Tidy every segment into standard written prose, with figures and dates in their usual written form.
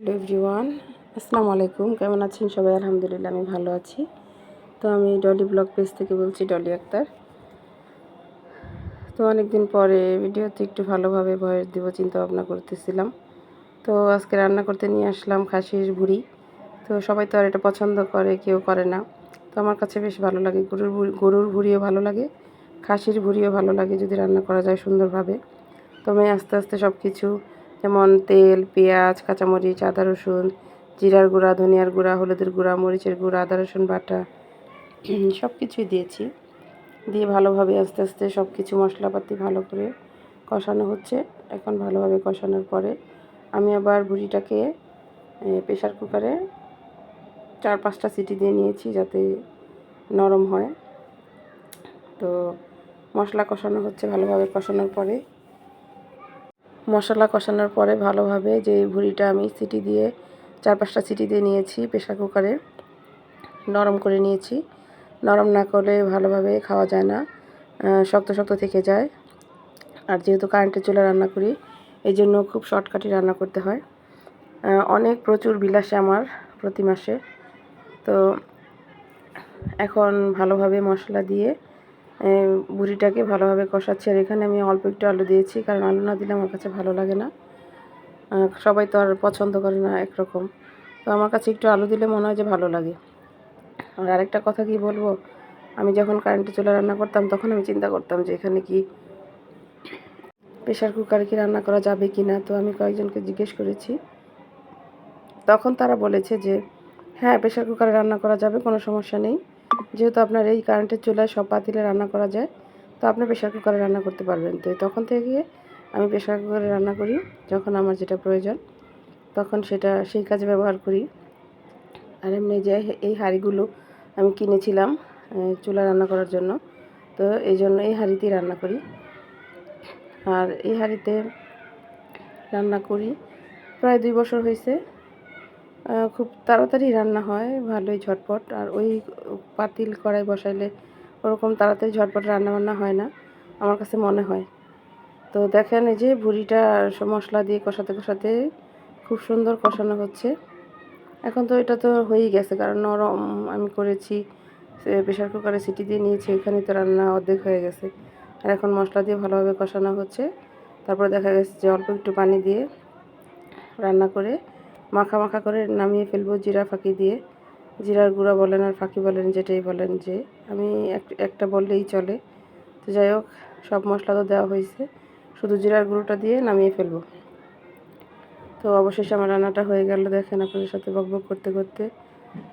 Hello everyone, আসসালামু আলাইকুম। কেমন আছেন সবাই? আলহামদুলিল্লাহ আমি ভালো আছি। তো আমি ডলি ব্লগ পেজ থেকে বলছি, ডলি আক্তার। তো অনেক দিন পরে ভিডিওতে একটু ভালোভাবে ভয়েস দিব চিন্তা ভাবনা করতেছিলাম। তো আজকে রান্না করতে নিয়ে আসলাম খাসির ভুঁড়ি। তো সবাই তো আর এটা পছন্দ করে, কেউ করে না। তো আমার কাছে বেশ ভালো লাগে। গরুর ভুঁড়িও ভালো লাগে, খাসির ভুঁড়িও ভালো লাগে যদি রান্না করা যায় সুন্দরভাবে। তো আমি আস্তে আস্তে সব কিছু, যেমন তেল, পেঁয়াজ, কাঁচামরিচ, আদা রসুন, জিরার গুঁড়া, ধনিয়ার গুঁড়া, হলুদের গুঁড়া, মরিচের গুঁড়া, আদা রসুন বাটা সব কিছুই দিয়েছি। দিয়ে ভালোভাবে আস্তে আস্তে সব কিছু মশলাপাতি ভালো করে কষানো হচ্ছে। এখন ভালোভাবে কষানোর পরে আমি আবার ভুঁড়িটাকে প্রেশার কুকারে 4-5টা সিটি দিয়ে নিয়েছি যাতে নরম হয়। তো মশলা কষানো হচ্ছে। ভালোভাবে কষানোর পরে ভালোভাবে যে ভুঁড়িটা আমি সিটি দিয়ে 4-5টা সিটি দিয়ে নিয়েছি প্রেশার কুকারে, নরম করে নিয়েছি। নরম না করলে ভালোভাবে খাওয়া যায় না, শক্ত শক্ত থেকে যায়। আর যেহেতু কারেন্টের চুলায় রান্না করি, এই জন্য খুব শর্টকাটে রান্না করতে হয়। অনেক প্রচুর বিল আসে আমার প্রতি মাসে। তো এখন ভালোভাবে মশলা দিয়ে ভুঁড়িটাকে ভালোভাবে কষাচ্ছি। আর এখানে আমি অল্প একটু আলু দিয়েছি, কারণ আলু না দিলে আমার কাছে ভালো লাগে না। সবাই তো আর পছন্দ করে না একরকম। তো আমার কাছে একটু আলু দিলে মনে হয় যে ভালো লাগে। আর আরেকটা কথা কি বলবো, আমি যখন কারেন্টে চুলায় রান্না করতাম তখন আমি চিন্তা করতাম যে এখানে কি প্রেশার কুকারে কি রান্না করা যাবে কি না। তো আমি কয়েকজনকে জিজ্ঞেস করেছি, তখন তারা বলেছে যে হ্যাঁ, প্রেশার কুকারে রান্না করা যাবে, কোনো সমস্যা নেই। যেহেতু আপনার এই কারেন্টের চুলায় সব পাতিলে রান্না করা যায়, তো আপনি প্রেশার কুকারে রান্না করতে পারবেন। তো তখন থেকে আমি প্রেশার কুকারে রান্না করি। যখন আমার যেটা প্রয়োজন তখন সেই কাজে ব্যবহার করি। আর এমনি যে এই হাঁড়িগুলো আমি কিনেছিলাম চুলা রান্না করার জন্য, তো এই জন্য এই হাঁড়িতেই রান্না করি। আর এই হাঁড়িতে রান্না করি প্রায় 2 বছর হয়েছে। খুব তাড়াতাড়ি রান্না হয়, ভালোই ঝটপট। আর ওই পাতিল কড়াই বসাইলে ওরকম তাড়াতাড়ি ঝটপট রান্নাবান্না হয় না আমার কাছে মনে হয়। তো দেখেন, এই যে ভুঁড়িটা মশলা দিয়ে কষাতে কষাতে খুব সুন্দর কষানো হচ্ছে। এখন তো এটা তো হয়েই গেছে, কারণ নরম আমি করেছি, প্রেশার কুকারে সিটি দিয়ে নিয়েছি, ওইখানে তো রান্না অর্ধেক হয়ে গেছে। আর এখন মশলা দিয়ে ভালোভাবে কষানো হচ্ছে। তারপরে দেখা গেছে যে অল্প একটু পানি দিয়ে রান্না করে মাখা মাখা করে নামিয়ে ফেলবো জিরা ফাঁকি দিয়ে। জিরার গুঁড়া বলেন আর ফাঁকি বলেন, যেটাই বলেন, যে আমি একটা বললেই চলে। তো যাই হোক, সব মশলা তো দেওয়া হয়েছে, শুধু জিরার গুঁড়োটা দিয়ে নামিয়ে ফেলবো। তো অবশেষে আমার রান্নাটা হয়ে গেল। দেখেন আপনাদের সাথে বকবক করতে করতে।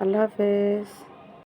আল্লাহ হাফেজ।